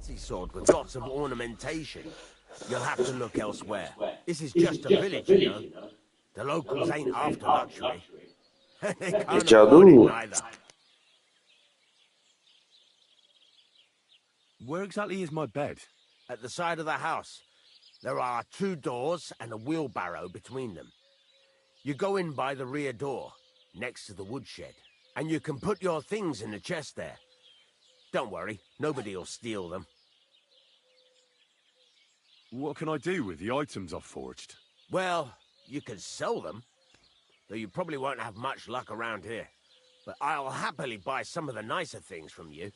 sword with lots of ornamentation. You'll have to look elsewhere. This is just a village, you know. The locals ain't after luxury. They can't afford it neither. Where exactly is my bed? At the side of the house. There are 2 doors and a wheelbarrow between them. You go in by the rear door, next to the woodshed, and you can put your things in the chest there. Don't worry, nobody'll steal them. What can I do with the items I've forged? Well, you can sell them, though you probably won't have much luck around here. But I'll happily buy some of the nicer things from you.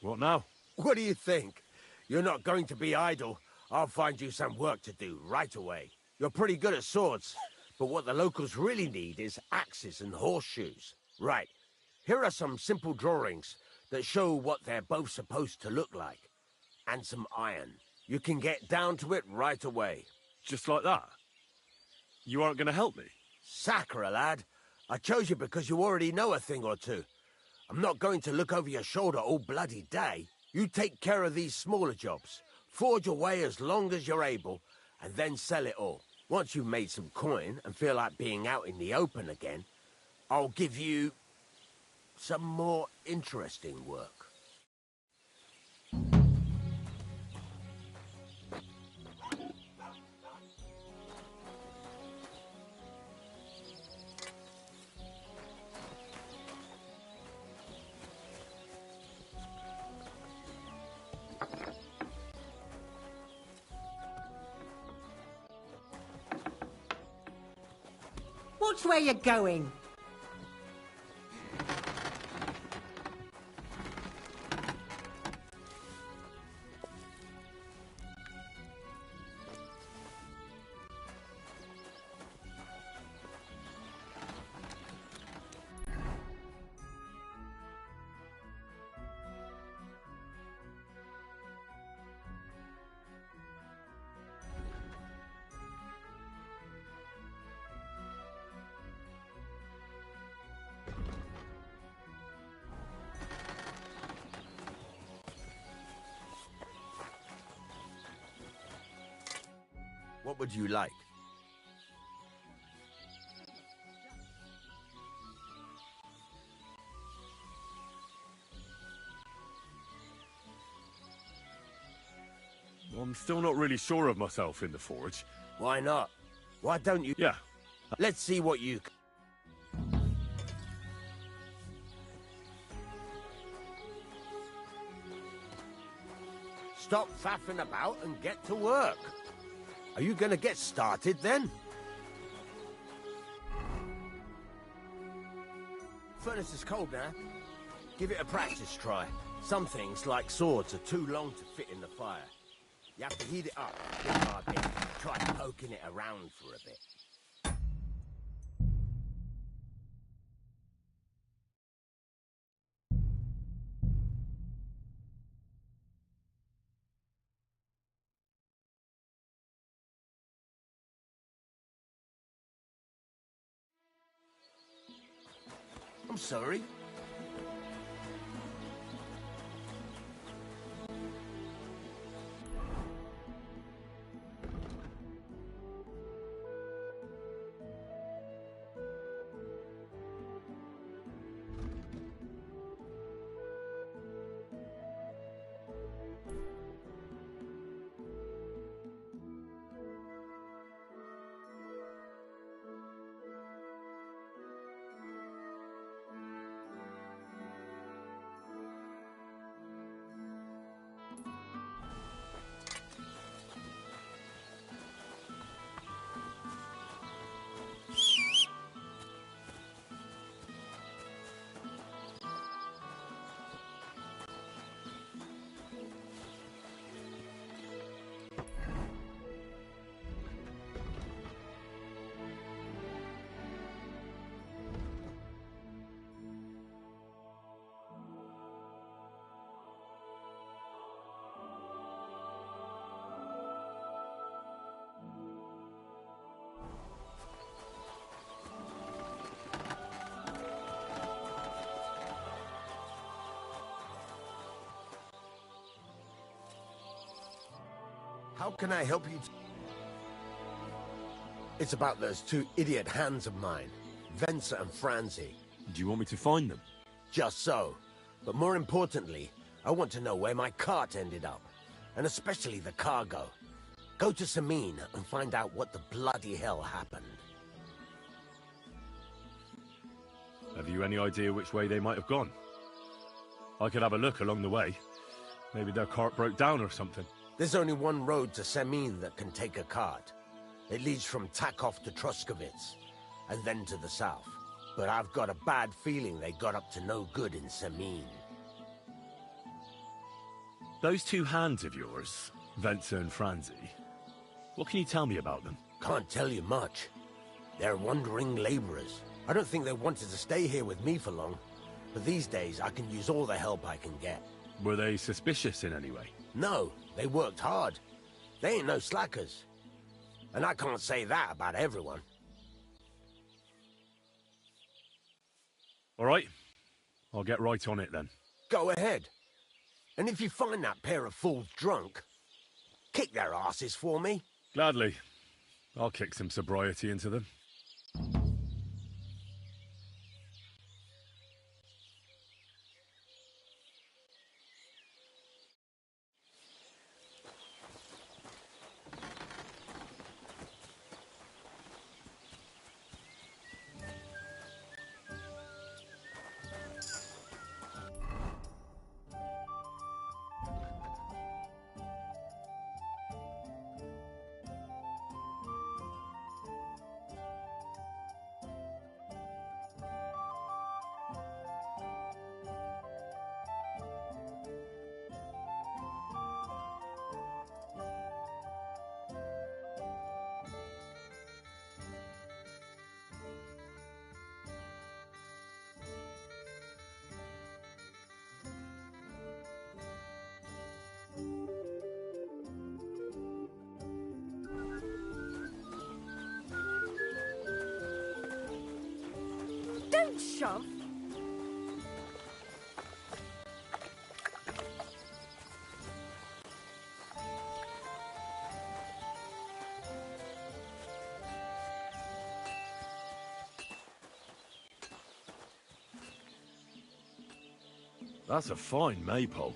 What now? What do you think? You're not going to be idle. I'll find you some work to do right away. You're pretty good at swords, but what the locals really need is axes and horseshoes. Right, here are some simple drawings that show what they're both supposed to look like. And some iron. You can get down to it right away. Just like that? You aren't going to help me? Sacre, lad. I chose you because you already know a thing or two. I'm not going to look over your shoulder all bloody day. You take care of these smaller jobs. Forge away as long as you're able, and then sell it all. Once you've made some coin and feel like being out in the open again, I'll give you some more interesting work. Watch where you're going. What would you like? I'm still not really sure of myself in the forge. Why not? Why don't you... Yeah. Let's see what you... Stop faffing about and get to work. Are you going to get started then? Furnace is cold now. Give it a practice try. Some things, like swords, are too long to fit in the fire. You have to heat it up bit by bit. Try poking it around for a bit. I'm sorry. How can I help you? It's about those two idiot hands of mine, Venser and Franzi. Do you want me to find them? Just so. But more importantly, I want to know where my cart ended up. And especially the cargo. Go to Samin and find out what the bloody hell happened. Have you any idea which way they might have gone? I could have a look along the way. Maybe their cart broke down or something. There's only one road to Samin that can take a cart. It leads from Takov to Troskovitz, and then to the south. But I've got a bad feeling they got up to no good in Samin. Those two hands of yours, Venser and Franzi, what can you tell me about them? Can't tell you much. They're wandering laborers. I don't think they wanted to stay here with me for long. But these days, I can use all the help I can get. Were they suspicious in any way? No, they worked hard. They ain't no slackers. And I can't say that about everyone. All right. I'll get right on it then. Go ahead. And if you find that pair of fools drunk, kick their asses for me. Gladly. I'll kick some sobriety into them. Don't shove. That's a fine maypole.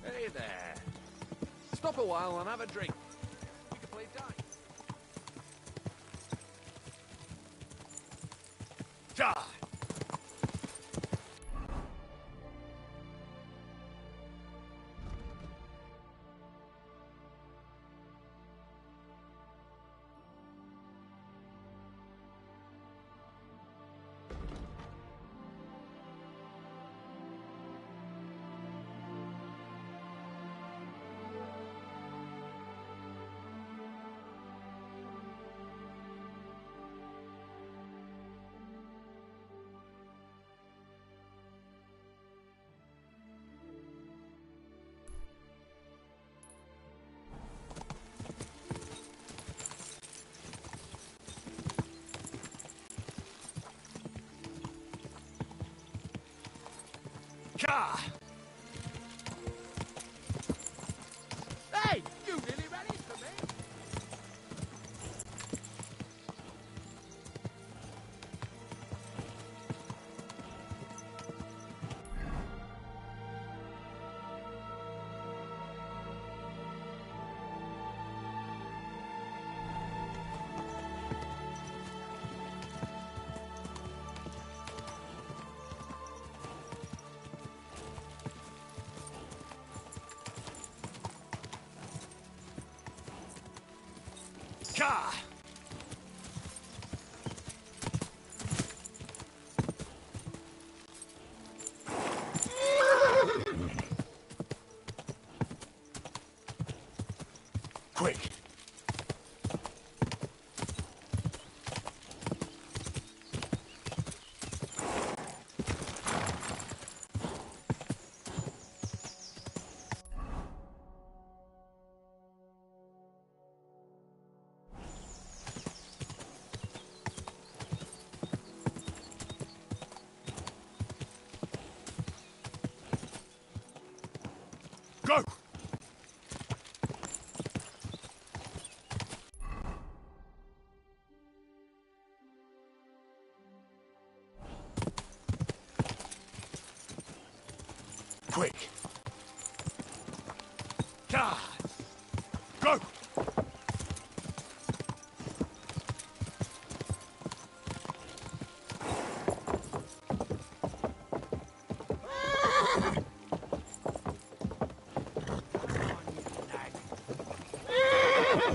Hey there. Stop a while and have a drink. We can play dice. Ja! Car! Hey, you nearly ran into me. Car! Quick! Go! Quick! Charge! Go!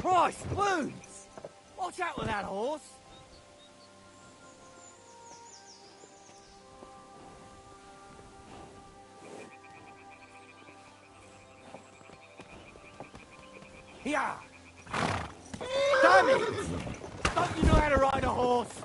Christ, wounds! Watch out with that horse! Yeah! Damn it! Don't you know how to ride a horse?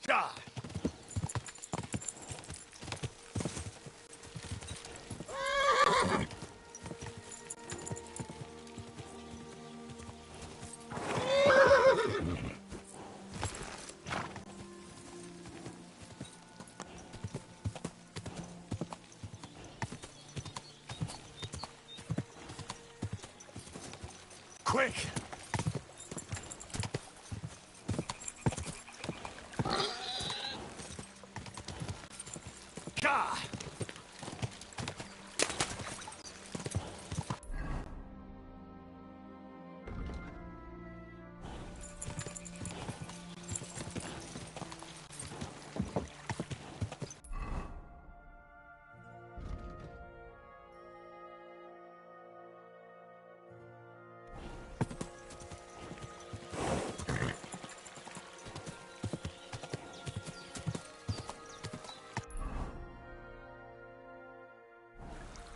Charge! Quick! Car!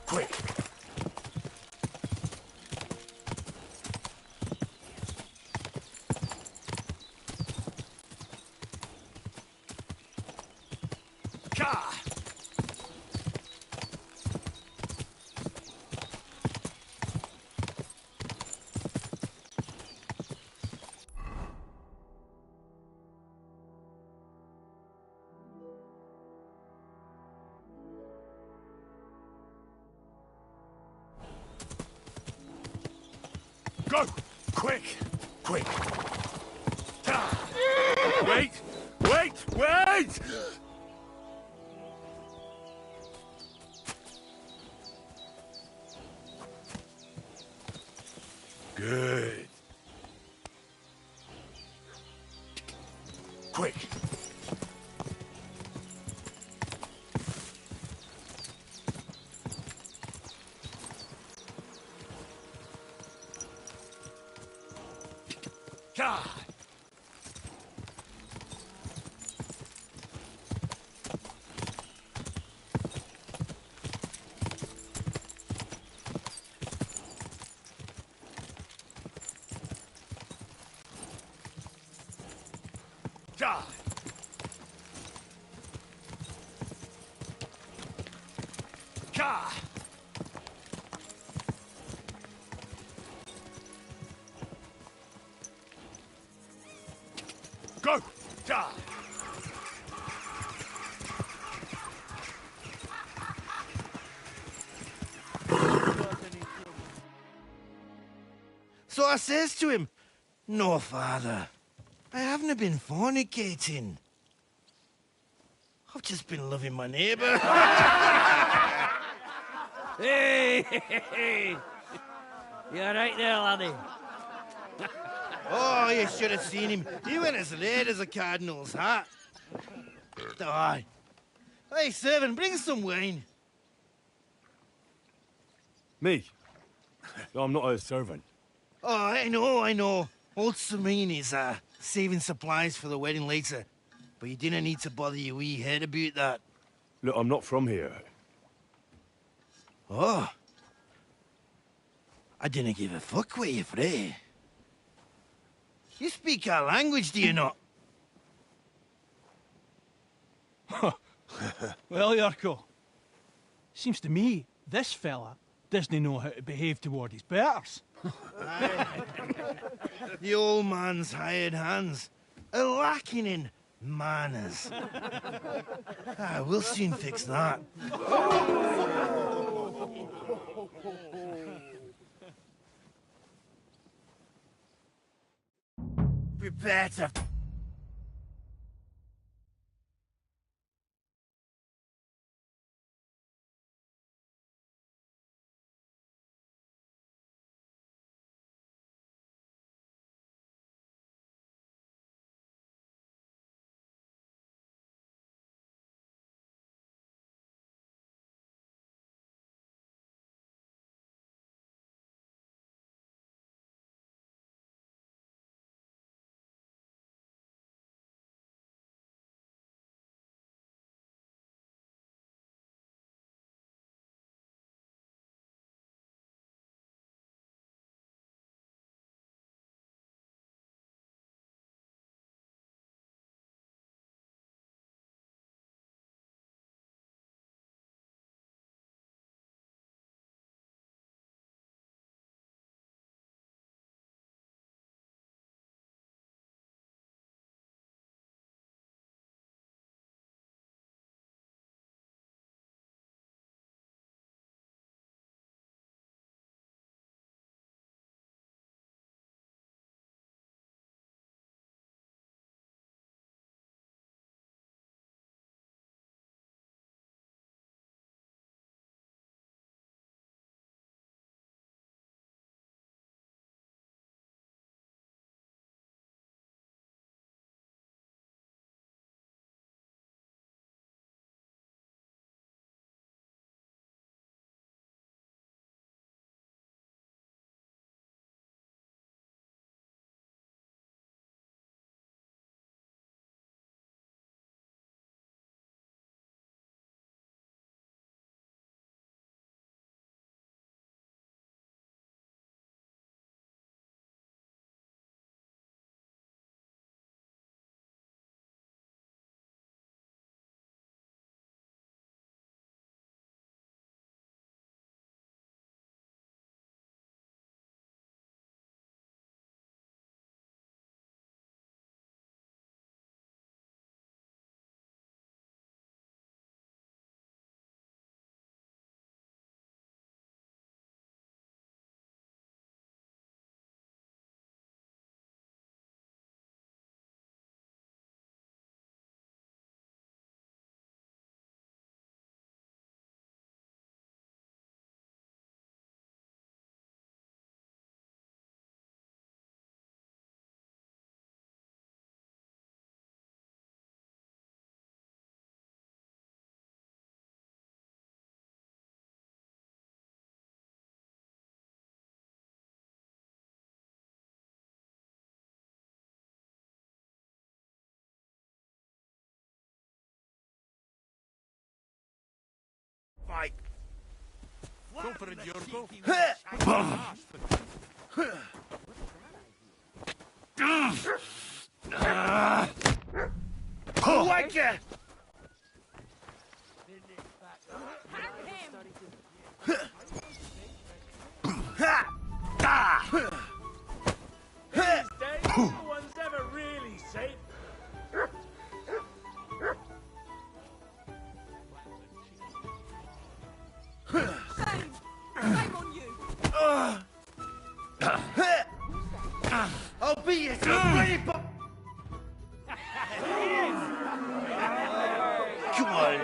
Quick! Car! Go! Quick! Quick! Car! Wait! Wait! Wait! Good. Quick! God. God. God. Go! God! So I says to him, "No, father, I haven't been fornicating. I've just been loving my neighbour." Hey! You alright there, laddie? Oh, you should have seen him. He went as red as a cardinal's hat. Aye. Hey, servant, bring some wine. Me? No, I'm not a servant. Oh, I know. Old Serene is saving supplies for the wedding later. But you didn't need to bother your wee head about that. Look, I'm not from here. Oh. I didn't give a fuck what you free. You speak our language, do you not? Well, Yarko, seems to me this fella doesn't know how to behave toward his betters. The old man's hired hands are lacking in manners. We'll soon fix that. Prepare to mate. Go for it, Yurko. Wake ya! These days, no one's ever really safe. Shame on you. I'll beat you to a bloody Come on,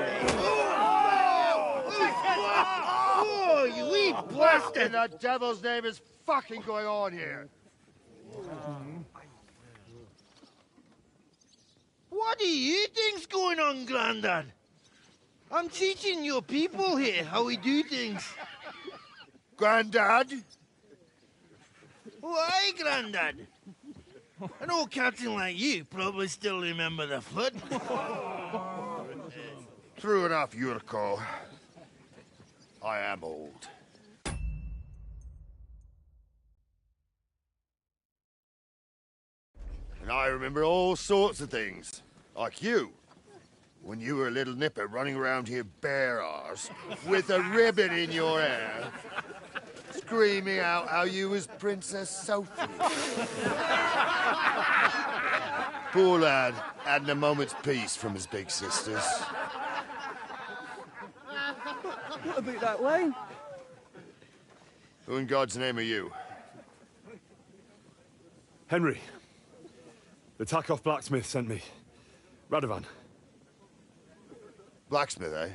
Oh, you wee bastard! What in the devil's name is fucking going on here? What do you think's going on, Grandad? I'm teaching your people here how we do things. Grandad? Why, Grandad? An old captain like you probably still remember the flood. True enough, Yurko. I am old. And I remember all sorts of things. Like you. When you were a little nipper running around here bare-arse, with a ribbon in your hair, screaming out how you was Princess Sophie. Poor lad, hadn't a moment's peace from his big sisters. What about that way? Who in God's name are you? Henry. The Takoff blacksmith sent me. Radovan. Blacksmith, eh?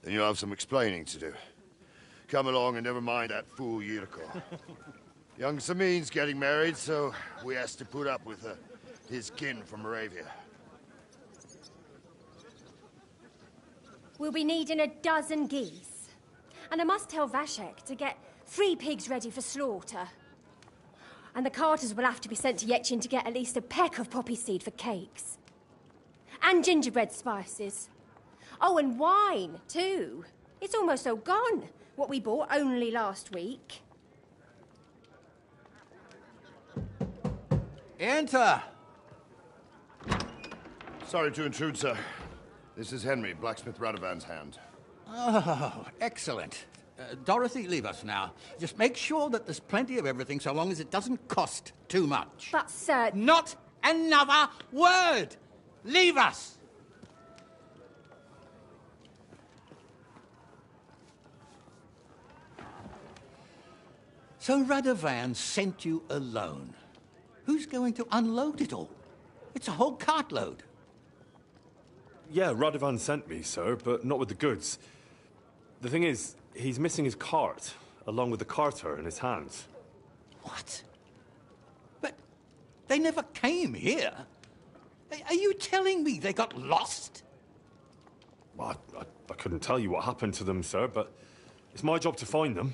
Then you'll have some explaining to do. Come along and never mind that fool Yurko. Young Samin's getting married, so we has to put up with his kin from Moravia. We'll be needing a dozen geese. And I must tell Vashek to get 3 pigs ready for slaughter. And the carters will have to be sent to Yetchin to get at least a peck of poppy seed for cakes. And gingerbread spices. Oh, and wine, too. It's almost all gone, what we bought only last week. Enter! Sorry to intrude, sir. This is Henry, blacksmith Radovan's hand. Oh, excellent. Dorothy, leave us now. Just make sure that there's plenty of everything so long as it doesn't cost too much. But, sir... Not another word! Leave us! So Radovan sent you alone. Who's going to unload it all? It's a whole cartload. Yeah, Radovan sent me, sir, but not with the goods. The thing is, he's missing his cart, along with the carter in his hands. What? But they never came here. Are you telling me they got lost? Well, I couldn't tell you what happened to them, sir, but it's my job to find them.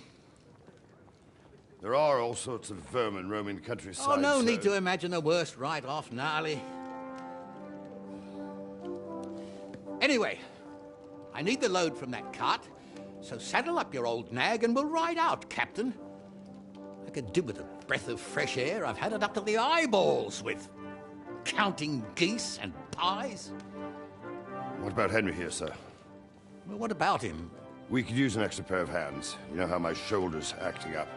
There are all sorts of vermin roaming the countryside. Oh, no need to imagine the worst right off, gnarly. Anyway, I need the load from that cart, so saddle up your old nag and we'll ride out, Captain. I could do with a breath of fresh air. I've had it up to the eyeballs with counting geese and pies. What about Henry here, sir? Well, what about him? We could use an extra pair of hands. You know how my shoulder's acting up.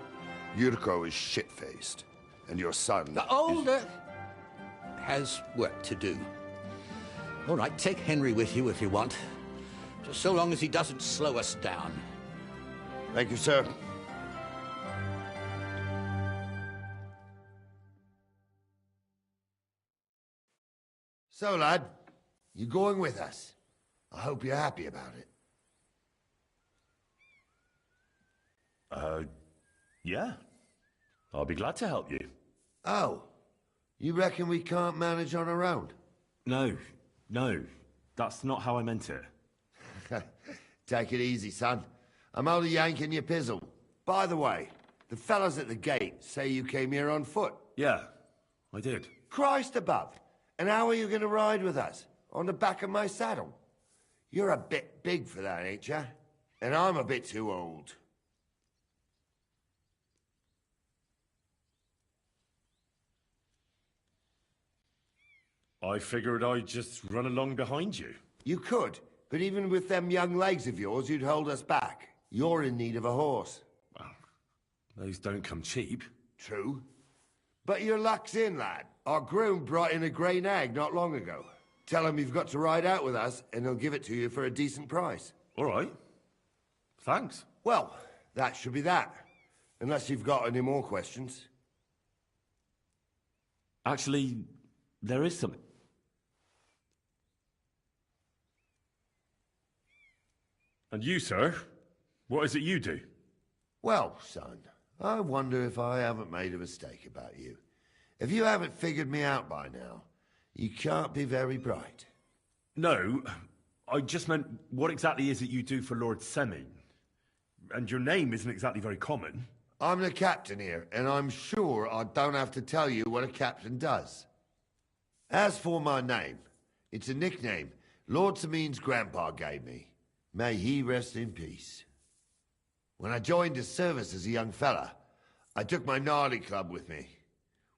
Yurko is shit-faced, and your son The older has work to do. All right, take Henry with you if you want. Just so long as he doesn't slow us down. Thank you, sir. So, lad, you going with us? I hope you're happy about it. Yeah. I'll be glad to help you. Oh, you reckon we can't manage on our own? No. That's not how I meant it. Take it easy, son. I'm only yanking your pizzle. By the way, the fellas at the gate say you came here on foot. Yeah, I did. Christ above. And how are you going to ride with us? On the back of my saddle? You're a bit big for that, ain't ya? And I'm a bit too old. I figured I'd just run along behind you. You could, but even with them young legs of yours, you'd hold us back. You're in need of a horse. Well, those don't come cheap. True. But your luck's in, lad. Our groom brought in a grey nag not long ago. Tell him you've got to ride out with us, and he'll give it to you for a decent price. All right. Thanks. Well, that should be that. Unless you've got any more questions. Actually, there is something. And you, sir? What is it you do? Well, son, I wonder if I haven't made a mistake about you. If you haven't figured me out by now, you can't be very bright. No, I just meant what exactly is it you do for Lord Semi? And your name isn't exactly very common. I'm the captain here, and I'm sure I don't have to tell you what a captain does. As for my name, it's a nickname Lord Semine's grandpa gave me. May he rest in peace. When I joined his service as a young fella, I took my gnarly club with me.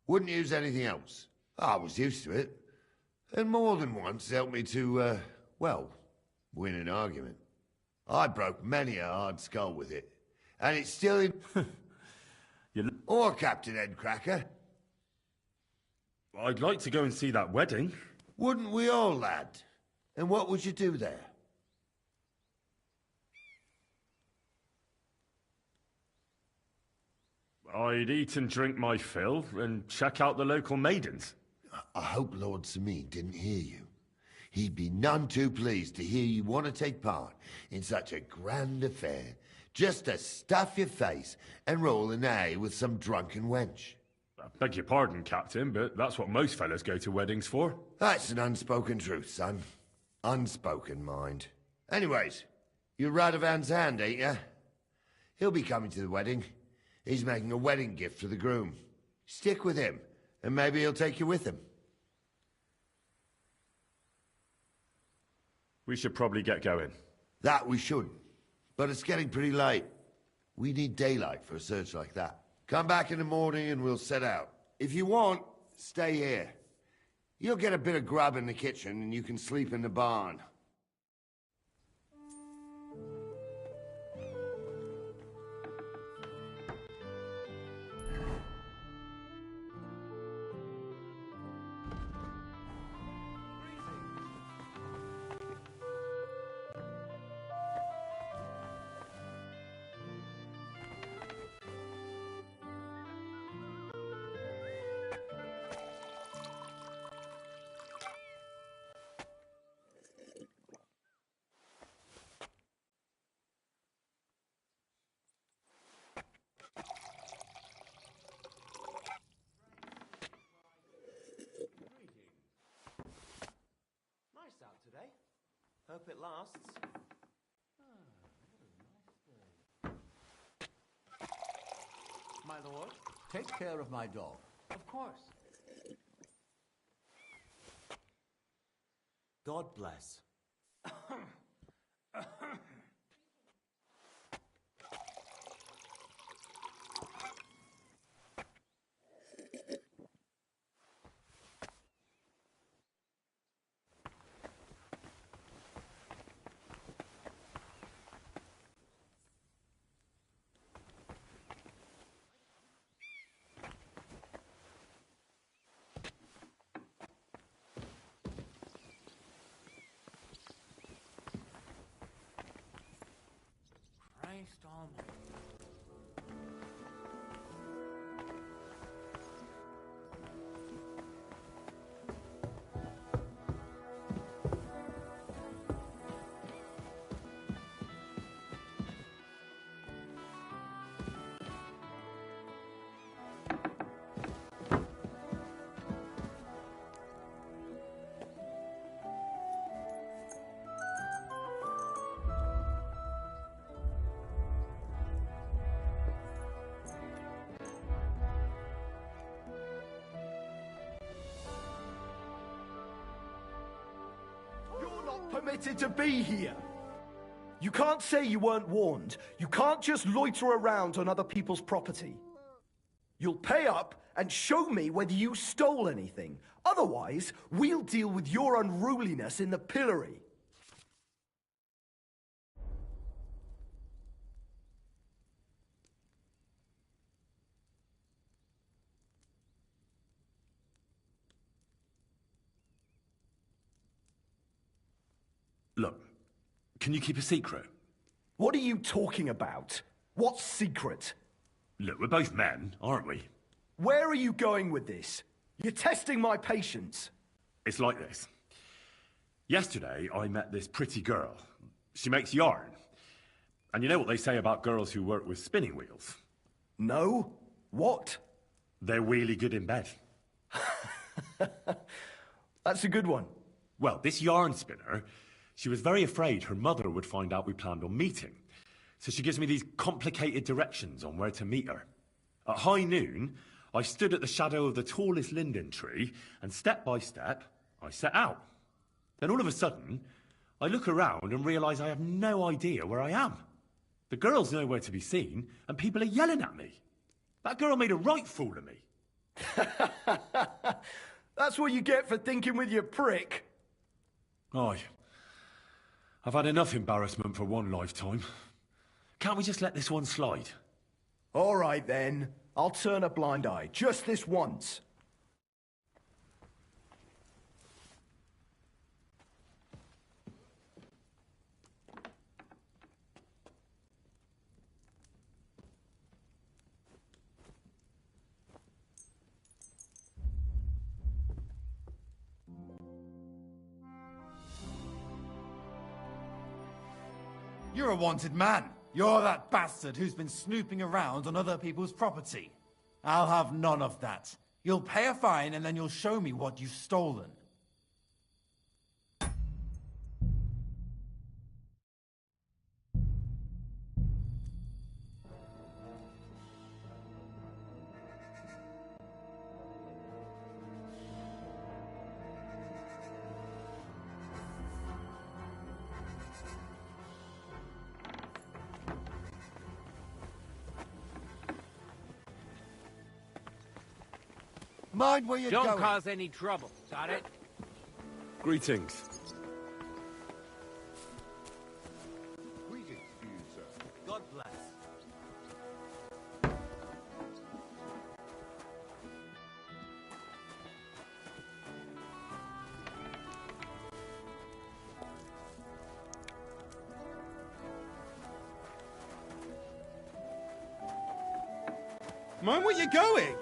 Wouldn't use anything else. I was used to it. And more than once helped me to, well, win an argument. I broke many a hard skull with it. And it's still in... Or Captain Headcracker. I'd like to go and see that wedding. Wouldn't we all, lad? And what would you do there? I'd eat and drink my fill and check out the local maidens. I hope Lord Semine didn't hear you. He'd be none too pleased to hear you want to take part in such a grand affair, just to stuff your face and roll an A with some drunken wench. I beg your pardon, Captain, but that's what most fellas go to weddings for. That's an unspoken truth, son. Unspoken, mind. Anyways, you're Radovan's hand, ain't ya? He'll be coming to the wedding. He's making a wedding gift for the groom. Stick with him, and maybe he'll take you with him. We should probably get going. That we should. But it's getting pretty late. We need daylight for a search like that. Come back in the morning and we'll set out. If you want, stay here. You'll get a bit of grub in the kitchen and you can sleep in the barn. Nice out today. Hope it lasts. My lord, take care of my dog. Of course. God bless. Christ almighty. You're not permitted to be here. You can't say you weren't warned. You can't just loiter around on other people's property. You'll pay up and show me whether you stole anything. Otherwise, we'll deal with your unruliness in the pillory. Look, can you keep a secret? What are you talking about? What secret? Look, we're both men, aren't we? Where are you going with this? You're testing my patience. It's like this. Yesterday, I met this pretty girl. She makes yarn. And you know what they say about girls who work with spinning wheels? No? What? They're really good in bed. That's a good one. Well, this yarn spinner, she was very afraid her mother would find out we planned on meeting. So she gives me these complicated directions on where to meet her. At high noon, I stood at the shadow of the tallest linden tree, and step by step, I set out. Then all of a sudden, I look around and realise I have no idea where I am. The girl's nowhere to be seen, and people are yelling at me. That girl made a right fool of me. That's what you get for thinking with your prick. Aye. I've had enough embarrassment for one lifetime. Can't we just let this one slide? All right, then. I'll turn a blind eye, just this once. You're a wanted man. You're that bastard who's been snooping around on other people's property. I'll have none of that. You'll pay a fine and then you'll show me what you've stolen. Mind where you're going. Don't cause any trouble. Got it? Greetings. Greetings to you, sir. God bless. Mind where you're going.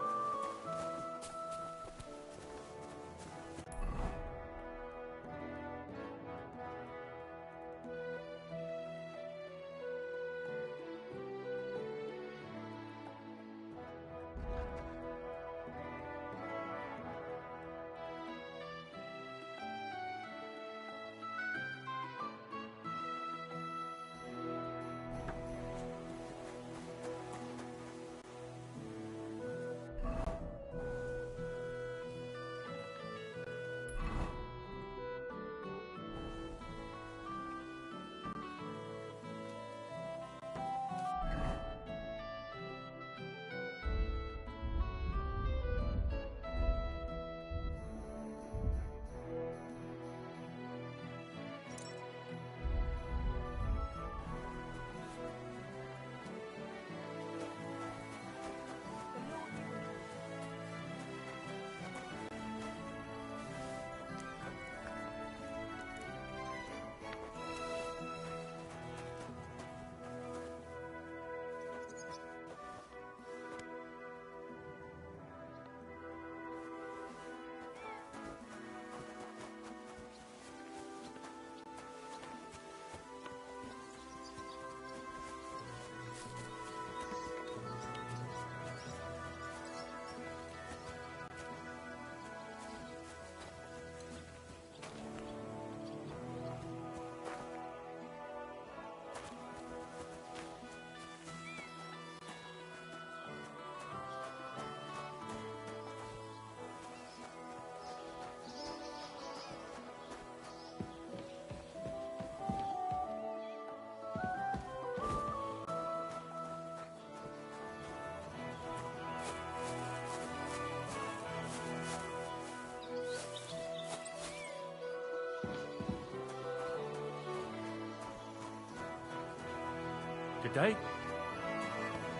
Good day.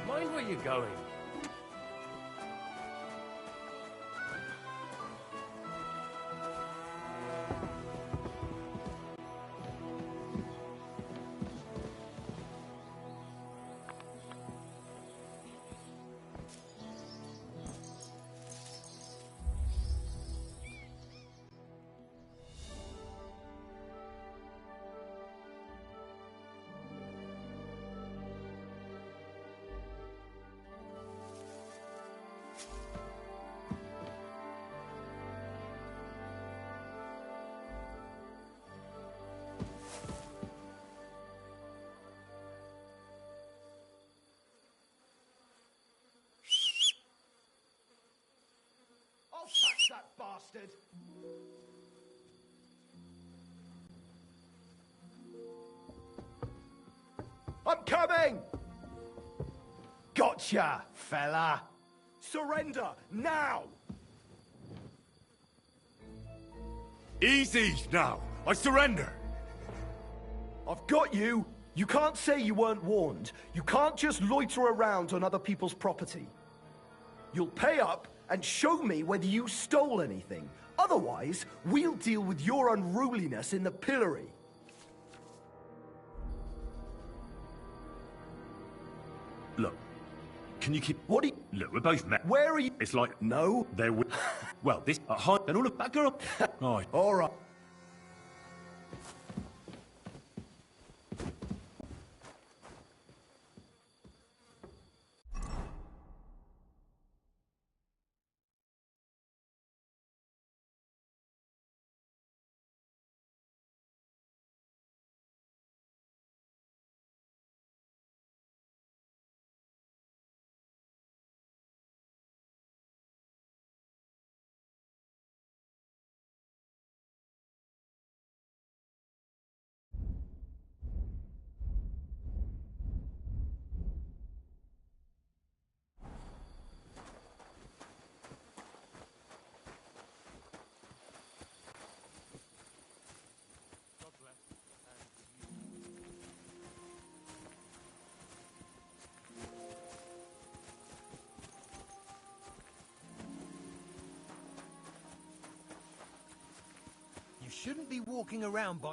Mind where you're going. I'll catch that bastard! I'm coming! Gotcha, fella! Surrender, now! Easy now! I surrender! I've got you! You can't say you weren't warned. You can't just loiter around on other people's property. You'll pay up and show me whether you stole anything. Otherwise, we'll deal with your unruliness in the pillory. Look, can you keep... What do you... Look, we're both met. Where are you... It's like... No? There we... Well, this... Hi, and all of that girl... Right. All right. You shouldn't be walking around by...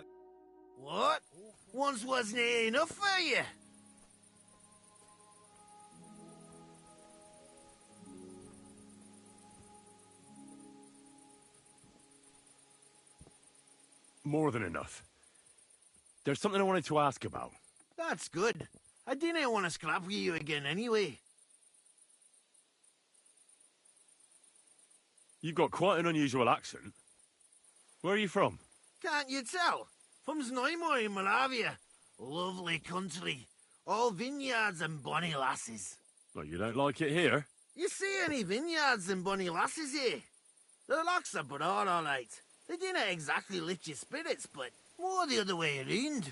What? Once wasn't it enough for you? More than enough. There's something I wanted to ask about. That's good. I didn't want to scrap with you again anyway. You've got quite an unusual accent. Where are you from? Can't you tell? From Znojmo in Moravia. Lovely country. All vineyards and bonny lasses. Well, you don't like it here? You see any vineyards and bonny lasses here? The locks are but all right. They didn't exactly lift your spirits, but more the other way around.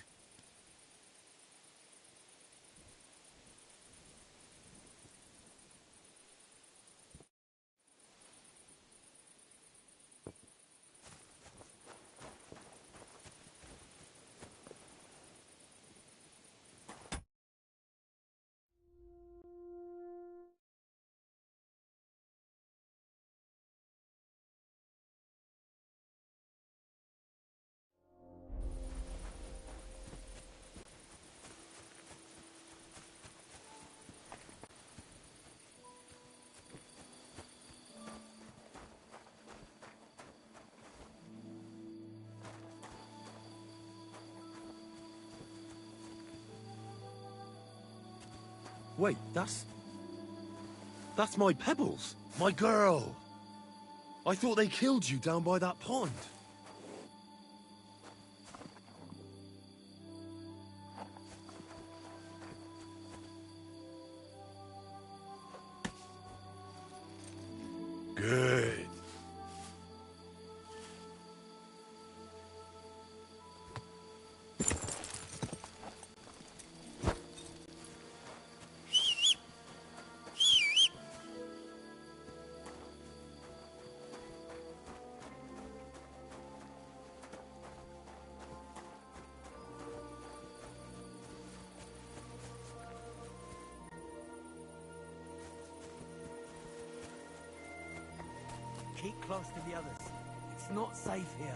Wait, that's my Pebbles. My girl. I thought they killed you down by that pond. Good. Keep close to the others. It's not safe here.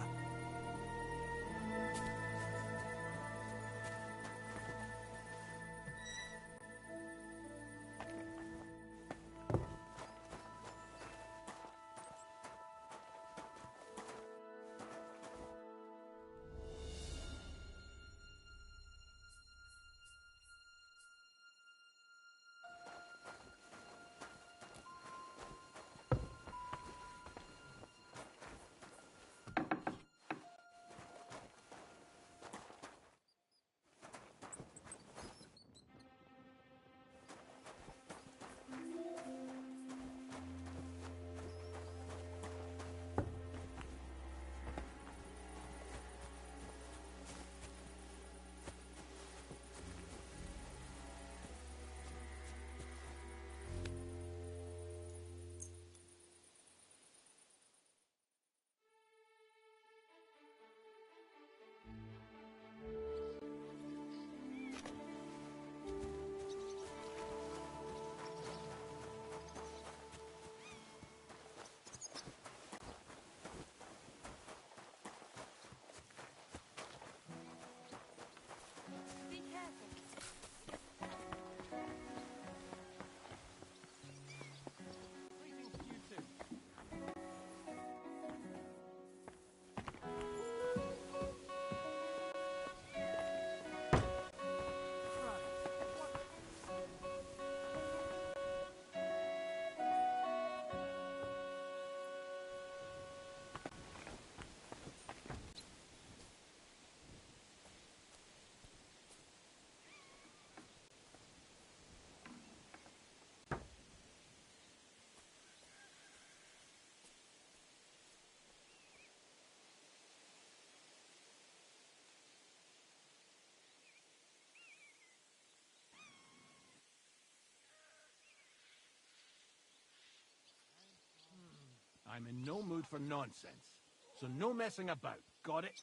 I'm in no mood for nonsense, so no messing about. Got it?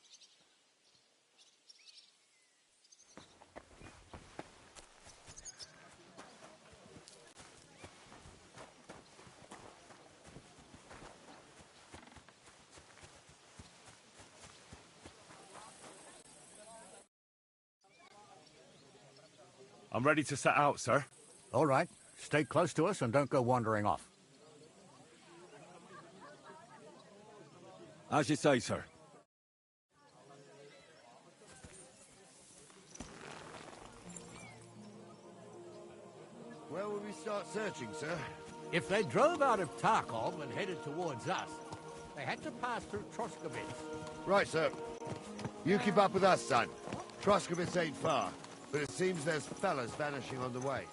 I'm ready to set out, sir. All right. Stay close to us and don't go wandering off. As you say, sir. Where will we start searching, sir? If they drove out of Tarkov and headed towards us, they had to pass through Troskowitz. Right, sir. You keep up with us, son. Troskowitz ain't far, but it seems there's fellas vanishing on the way.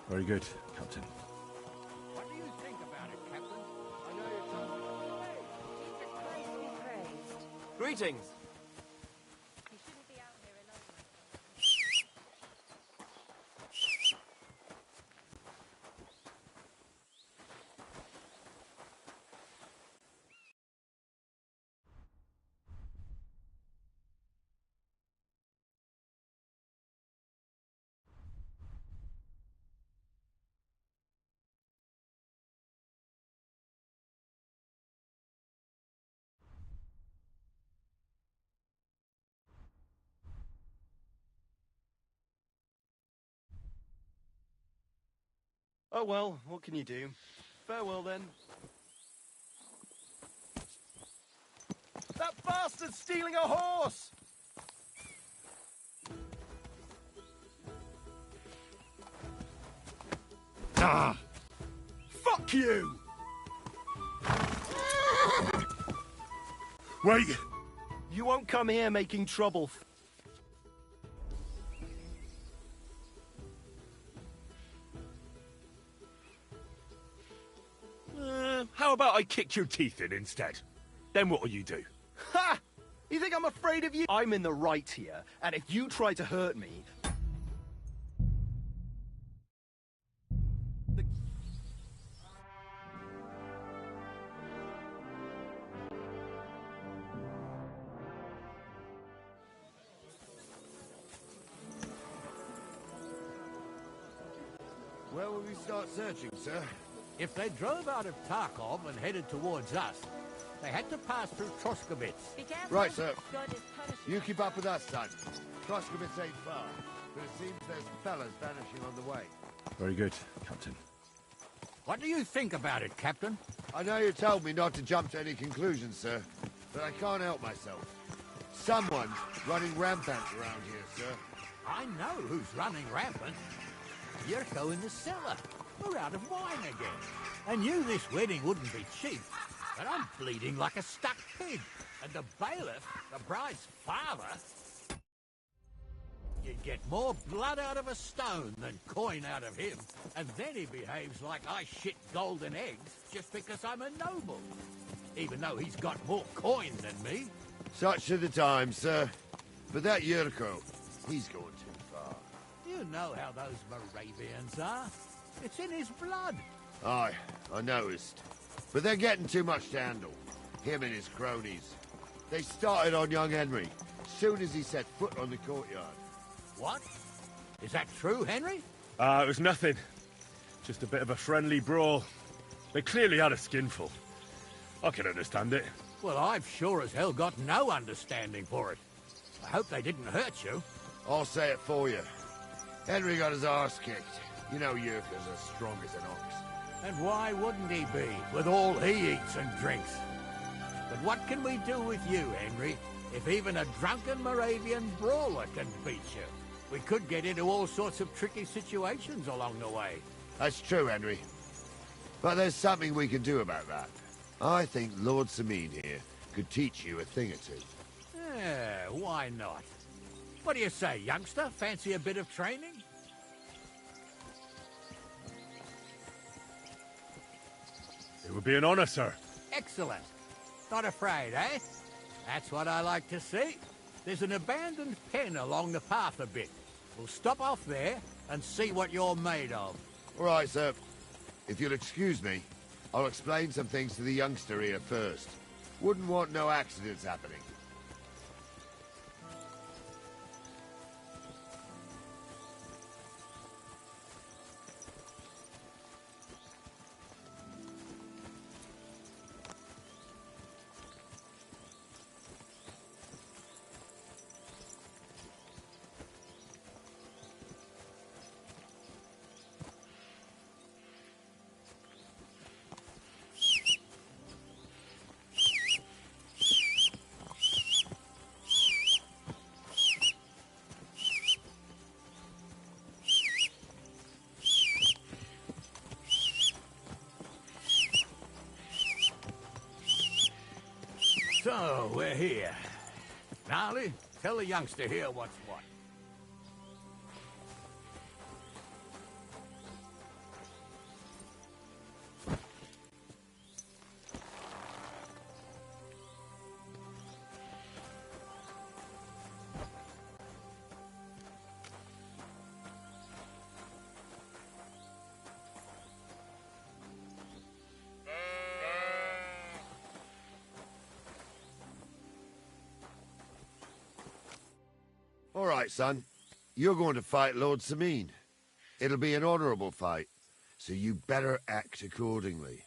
Very good, Captain. What do you think about it, Captain? I know you're talking. Jesus Christ be praised. Greetings. You shouldn't be out here alone. Oh well, what can you do? Farewell then. That bastard's stealing a horse! Ah! Fuck you! Wait! You won't come here making trouble. How about I kick your teeth in instead? Then what'll you do? Ha! You think I'm afraid of you? I'm in the right here, and if you try to hurt me... Where will we start searching, sir? If they drove out of Tarkov and headed towards us, They had to pass through Troskowitz. Right, sir. You keep up with us, son. Troskowitz ain't far, but it seems there's fellas vanishing on the way. Very good, Captain. What do you think about it, Captain? I know you told me not to jump to any conclusions, sir, but I can't help myself. Someone's running rampant around here, sir. I know who's running rampant. Yurko in the cellar. We're out of wine again. I knew this wedding wouldn't be cheap, but I'm bleeding like a stuck pig. And the bailiff, the bride's father... You'd get more blood out of a stone than coin out of him. And then he behaves like I shit golden eggs just because I'm a noble. Even though he's got more coin than me. Such are the times, sir. But that Yurko, he's going too far. You know how those Moravians are. It's in his blood. Aye, I noticed. But they're getting too much to handle. Him and his cronies. They started on young Henry, soon as he set foot on the courtyard. What? Is that true, Henry? It was nothing. Just a bit of a friendly brawl. They clearly had a skinful. I can understand it. Well, I've sure as hell got no understanding for it. I hope they didn't hurt you. I'll say it for you. Henry got his arse kicked. You know Yurka's as strong as an ox. And why wouldn't he be, with all he eats and drinks? But what can we do with you, Henry, if even a drunken Moravian brawler can beat you? We could get into all sorts of tricky situations along the way. That's true, Henry. But there's something we can do about that. I think Lord Sameen here could teach you a thing or two. Yeah, why not? What do you say, youngster? Fancy a bit of training? It would be an honor, sir. Excellent. Not afraid, eh? That's what I like to see. There's an abandoned pen along the path a bit. We'll stop off there and see what you're made of. All right, sir. If you'll excuse me, I'll explain some things to the youngster here first. Wouldn't want no accidents happening. So, we're here. Gnarly, tell the youngster here what's what. All right, son. You're going to fight Lord Sameen. It'll be an honorable fight, so you better act accordingly.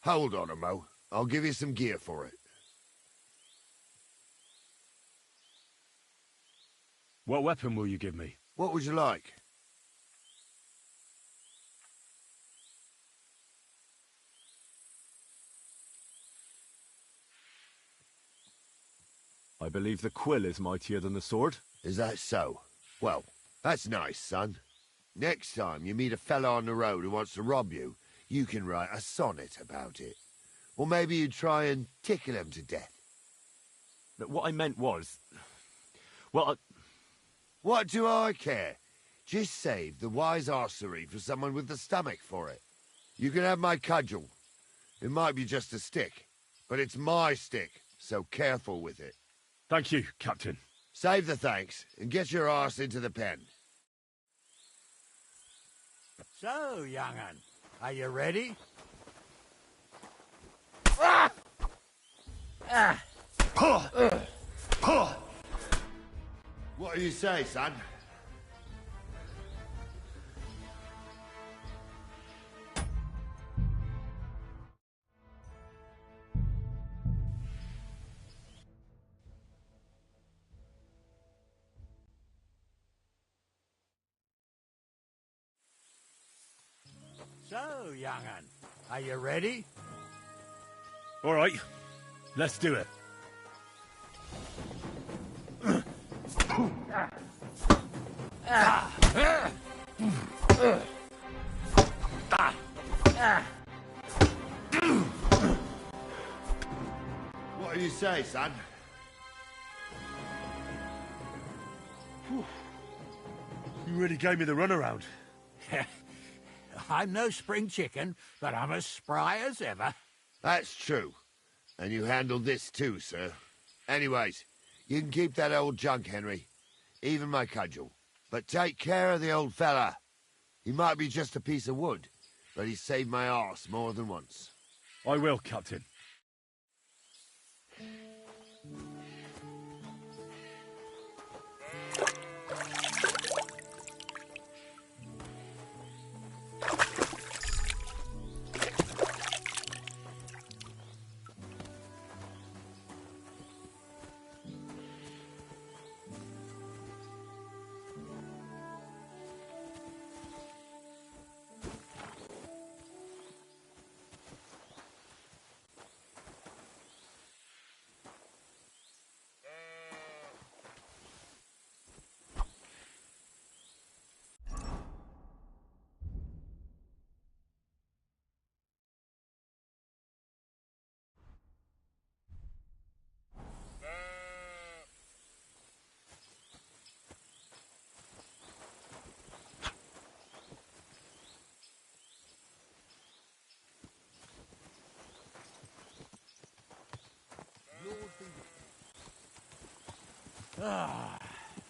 Hold on, Mo. I'll give you some gear for it. What weapon will you give me? What would you like? I believe the quill is mightier than the sword. Is that so? Well, that's nice, son. Next time you meet a fella on the road who wants to rob you, you can write a sonnet about it. Or maybe you try and tickle him to death. But what I meant was... Well, What do I care? Just save the wise arsery for someone with the stomach for it. You can have my cudgel. It might be just a stick, but it's my stick, so careful with it. Thank you, Captain. Save the thanks, and get your arse into the pen. So, young'un, are you ready? What do you say, son? So, young'un, are you ready? All right, let's do it. What do you say, son? You really gave me the runaround. I'm no spring chicken, but I'm as spry as ever. That's true. And you handled this too, sir. Anyways, you can keep that old junk, Henry. Even my cudgel. But take care of the old fella. He might be just a piece of wood, but he saved my arse more than once. I will, Captain.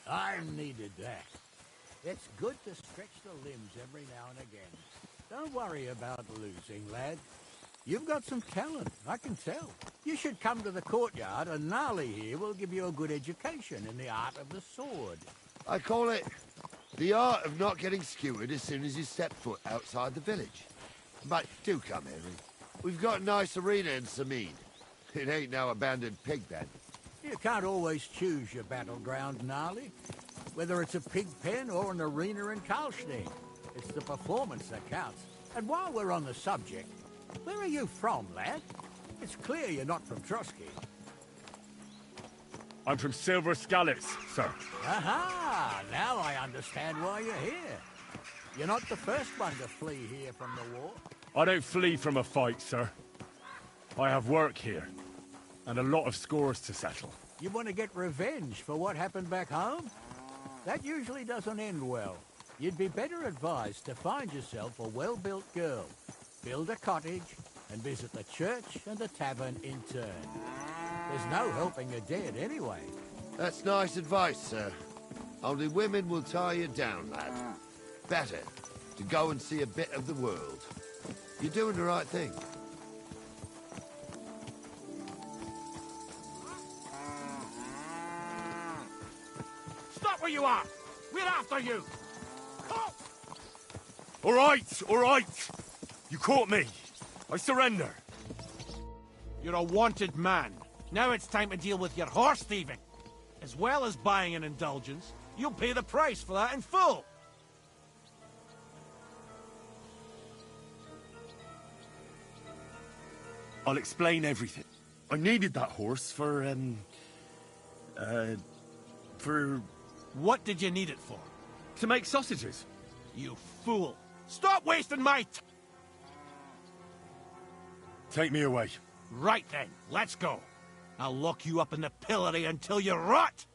I've needed that. It's good to stretch the limbs every now and again. Don't worry about losing, lad. You've got some talent, I can tell. You should come to the courtyard, and Gnarly here will give you a good education in the art of the sword. I call it the art of not getting skewered as soon as you step foot outside the village. But do come, Henry. We've got a nice arena in Sameen. It ain't no abandoned pig pen. You can't always choose your battleground, Gnarly. Whether it's a pig pen or an arena in Karlstein, it's the performance that counts. And while we're on the subject, where are you from, lad? It's clear you're not from Trotsky. I'm from Silver Scallops, sir. Aha! Now I understand why you're here. You're not the first one to flee here from the war. I don't flee from a fight, sir. I have work here, and a lot of scores to settle. You want to get revenge for what happened back home? That usually doesn't end well. You'd be better advised to find yourself a well-built girl, build a cottage, and visit the church and the tavern in turn. There's no helping a dead anyway. That's nice advice, sir. Only women will tie you down, lad. Better to go and see a bit of the world. You're doing the right thing. Stop where you are! We're after you! Halt! All right! You caught me. I surrender. You're a wanted man. Now it's time to deal with your horse thieving. As well as buying an indulgence, you'll pay the price for that in full. I'll explain everything. I needed that horse for... What did you need it for? To make sausages. You fool! Stop wasting my time! Take me away. Right then, let's go. I'll lock you up in the pillory until you rot!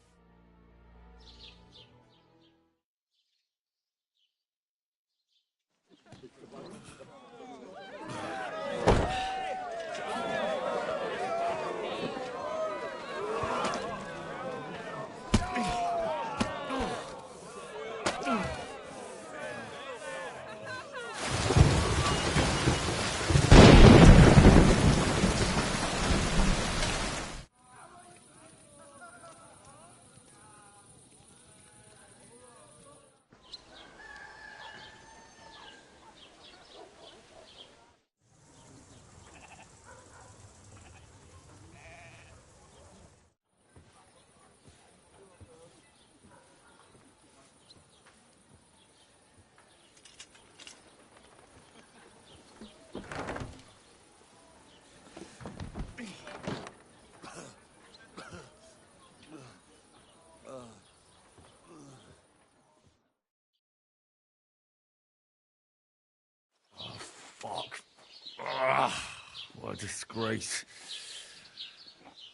disgrace.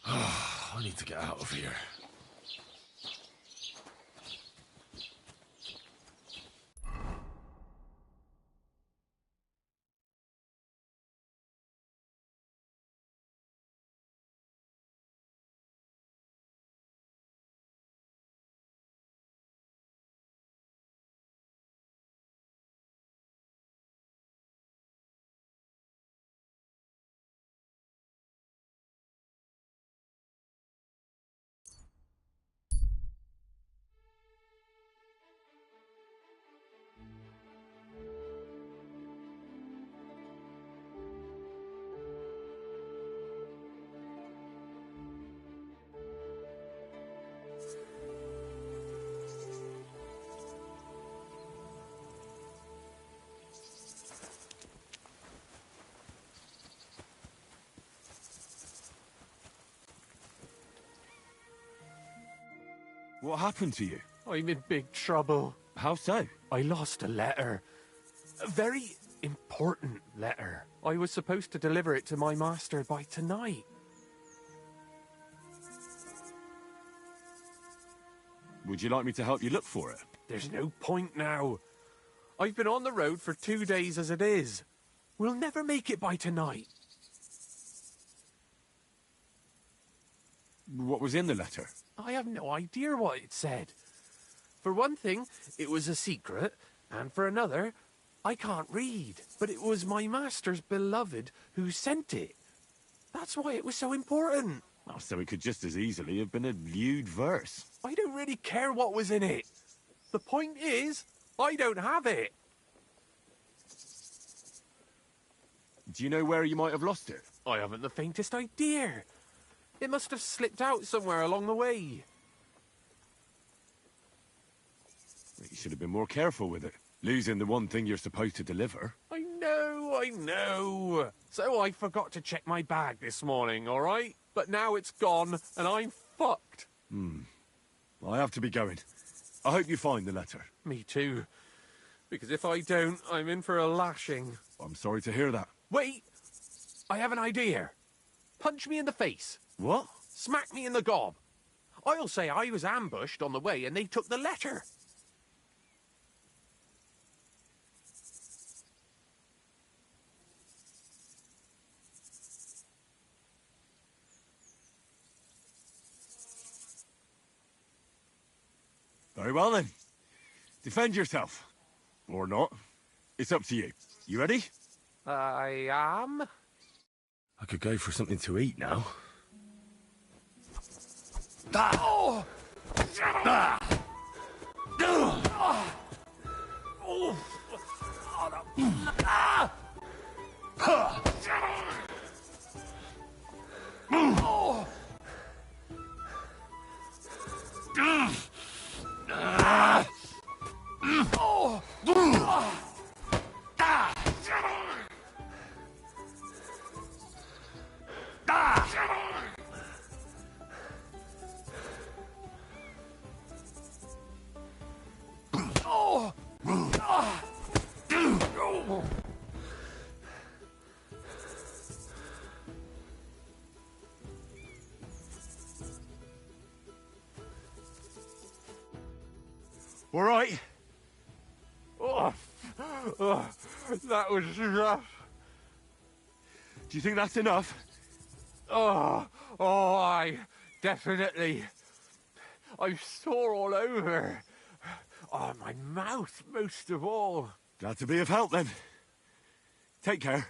I need to get out of here. What happened to you? I'm in big trouble. How so? I lost a letter. A very important letter. I was supposed to deliver it to my master by tonight. Would you like me to help you look for it? There's no point now. I've been on the road for 2 days as it is. We'll never make it by tonight. What was in the letter? I have no idea what it said. For one thing, it was a secret, and for another, I can't read. But it was my master's beloved who sent it. That's why it was so important. Oh, so it could just as easily have been a lewd verse. I don't really care what was in it. The point is, I don't have it. Do you know where you might have lost it? I haven't the faintest idea. It must have slipped out somewhere along the way. You should have been more careful with it. Losing the one thing you're supposed to deliver. I know. So I forgot to check my bag this morning, all right? But now it's gone, and I'm fucked. I have to be going. I hope you find the letter. Me too. Because if I don't, I'm in for a lashing. I'm sorry to hear that. Wait! I have an idea. Punch me in the face. What? Smack me in the gob. I'll say I was ambushed on the way and they took the letter. Very well then. Defend yourself. Or not. It's up to you. You ready? I am. I could go for something to eat now. Oh! Ah! Oh! All right. That was rough. Do you think that's enough? I definitely. I'm sore all over. Oh, my mouth most of all. Glad to be of help then. Take care.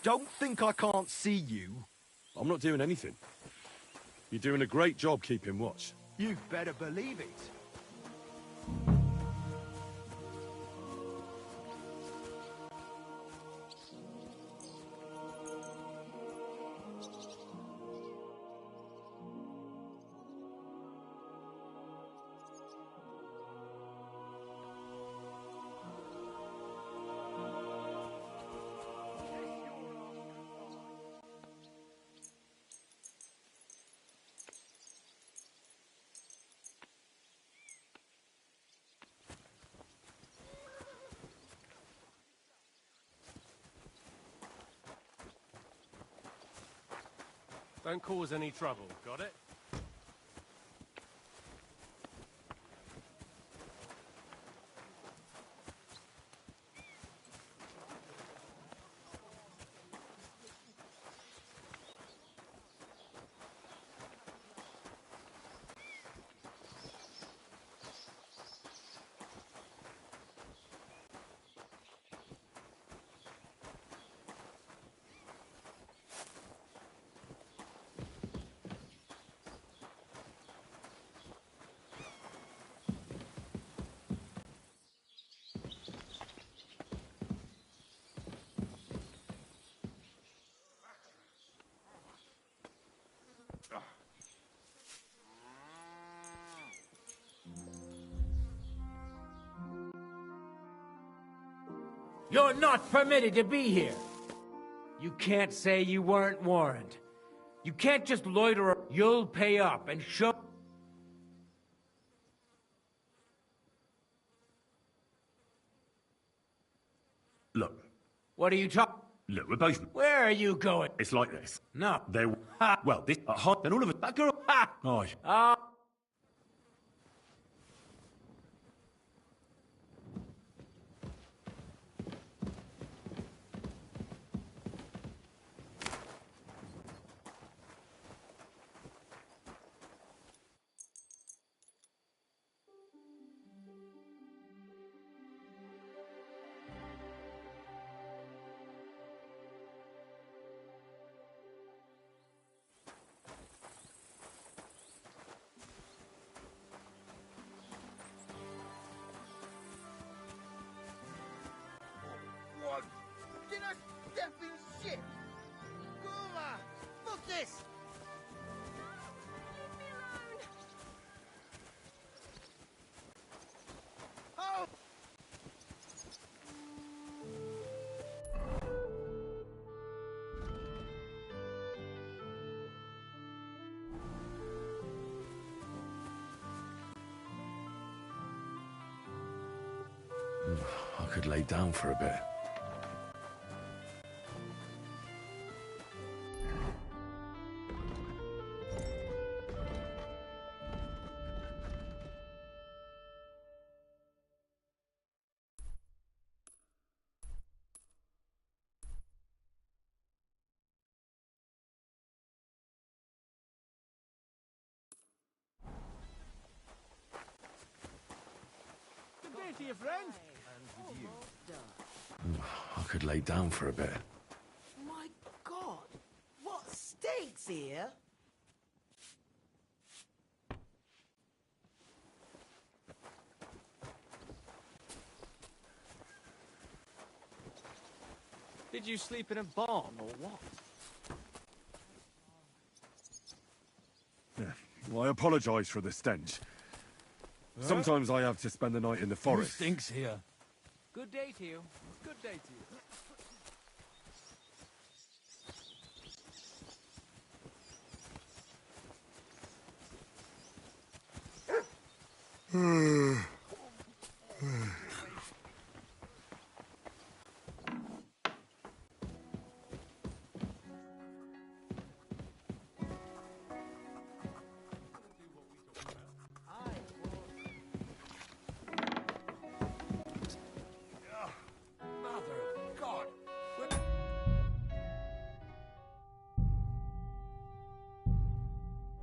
Don't think I can't see you. I'm not doing anything. You're doing a great job keeping watch. You better believe it. Don't cause any trouble, got it? You're not permitted to be here. You can't say you weren't warned. You can't just loiter. You'll pay up and show... Look. What are you talking... Look, we're both... Where are you going? It's like this. No. They... Well, this... then all of it... That girl... Aye. What? Did I step in shit? Gula! Fuck this! Leave me alone. Oh! I could lay down for a bit. Good day to you, friend. I could lay down for a bit. My God, what stinks here? Did you sleep in a barn or what? Well, I apologise for the stench. Sometimes I have to spend the night in the forest. Who stinks here? Good day to you. Good day to you. Mother of God! Where's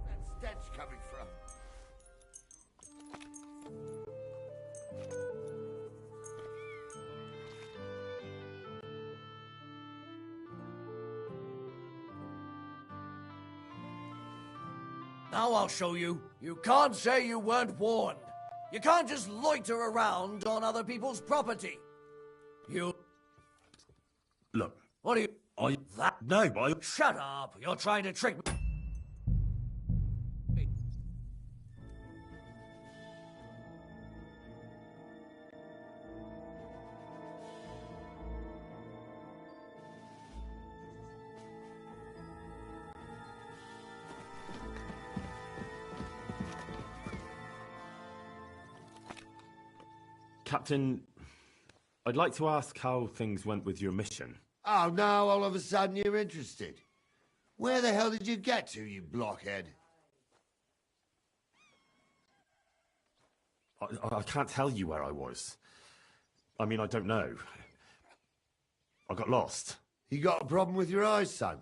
that stench coming from? Now I'll show you. You can't say you weren't warned. You can't just loiter around on other people's property. You... Look. What are you... No, I... Shut up. You're trying to trick me. Captain, I'd like to ask how things went with your mission. Oh, now all of a sudden you're interested. Where the hell did you get to, you blockhead? I can't tell you where I was. I mean, I don't know. I got lost. You got a problem with your eyes, son?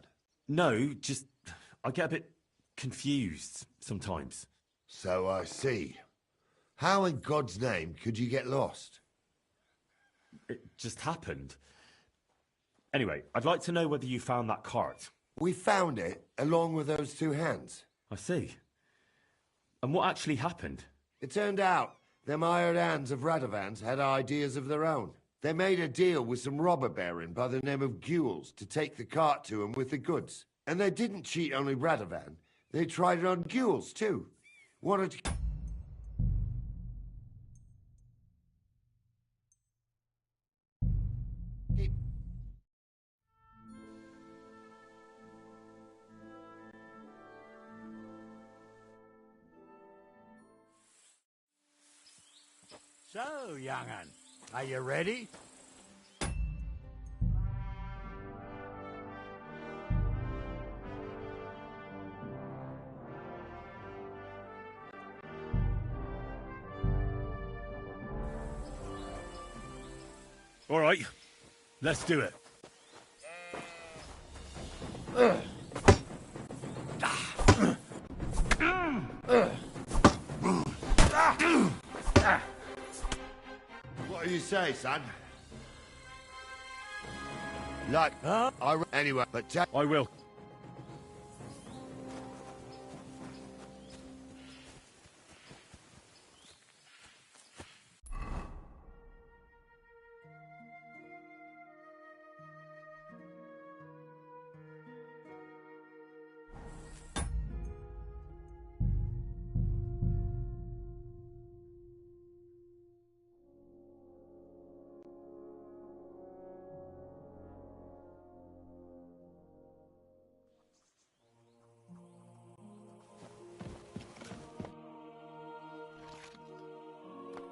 No, just... I get a bit confused sometimes. So I see. How in God's name could you get lost? It just happened. Anyway, I'd like to know whether you found that cart. We found it, along with those two hands. I see. And what actually happened? It turned out them hired hands of Radovans had ideas of their own. They made a deal with some robber baron by the name of Gules to take the cart to him with the goods. And they didn't cheat only Radovan. They tried it on Gules, too. Wanted to... So, young'un, are you ready? All right, let's do it. What do you say, son? Like, anyway, but I will.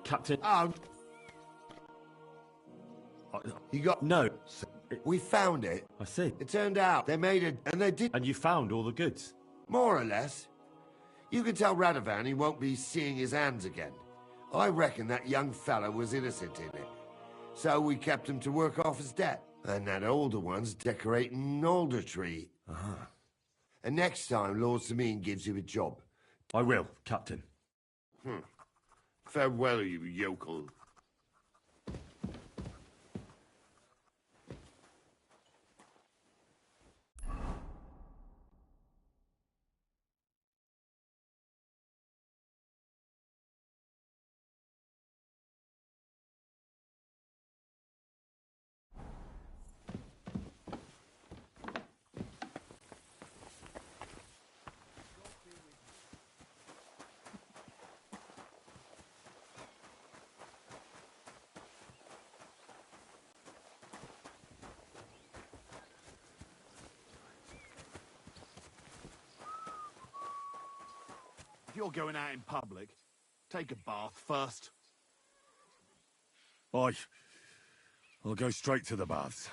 Captain. You got... No. We found it. I see. It turned out they made it, and they did... And you found all the goods? More or less. You can tell Radovan he won't be seeing his hands again. I reckon that young fella was innocent in it. So we kept him to work off his debt. And that older one's decorating an alder tree. And next time Lord Sameen gives you a job. I will, Captain. Farewell, you yokel. If you're going out in public, take a bath first. I'll go straight to the baths.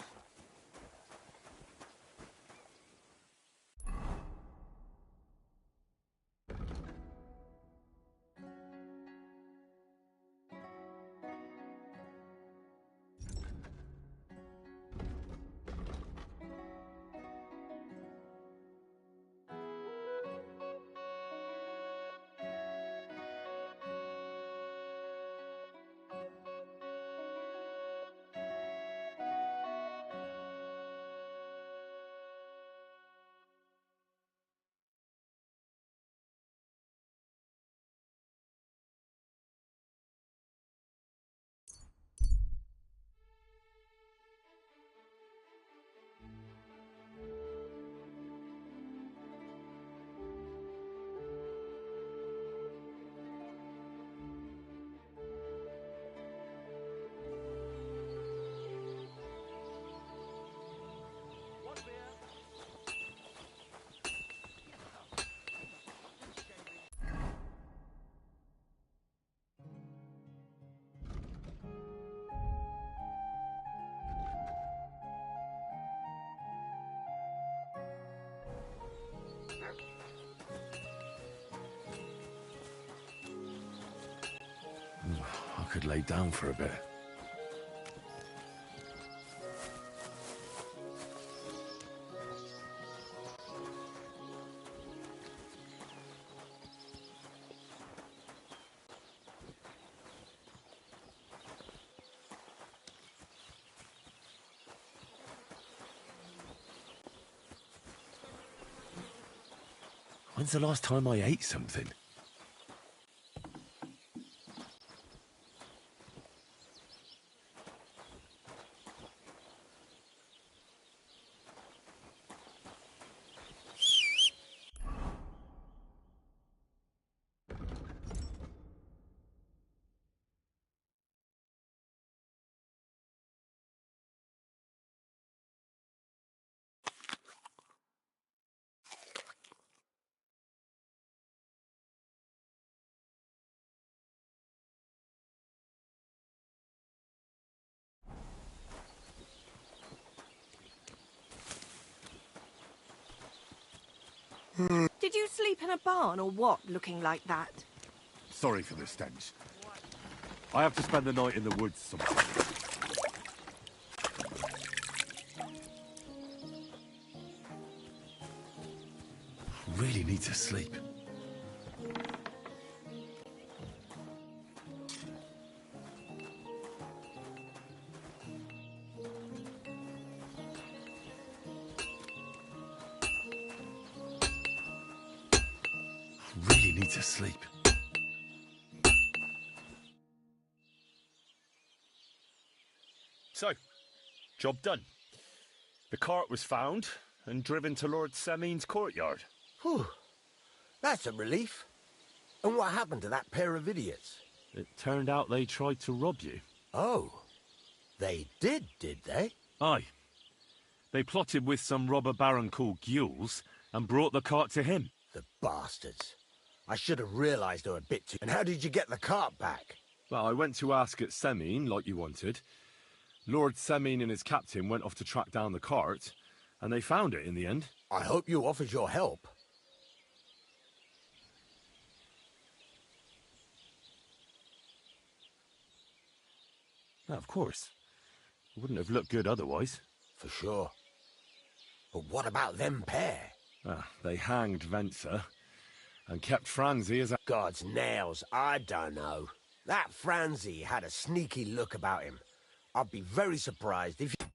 could lay down for a bit. When's the last time I ate something? Did you sleep in a barn or what, looking like that? Sorry for the stench. I have to spend the night in the woods sometimes. Really need to sleep. Really need to sleep. So, job done. The cart was found and driven to Lord Semmene's courtyard. Whew. That's a relief. And what happened to that pair of idiots? It turned out they tried to rob you. Oh. They did they? Aye. They plotted with some robber baron called Gules and brought the cart to him. The bastards. I should have realised they were a bit too... And how did you get the cart back? Well, I went to ask at Semmene, like you wanted. Lord Semmene and his captain went off to track down the cart, and they found it in the end. I hope you offered your help. No, of course. It wouldn't have looked good otherwise. For sure. But what about them pair? They hanged Venser and kept Franzi as a... God's nails, I don't know. That Franzi had a sneaky look about him. I'd be very surprised if you...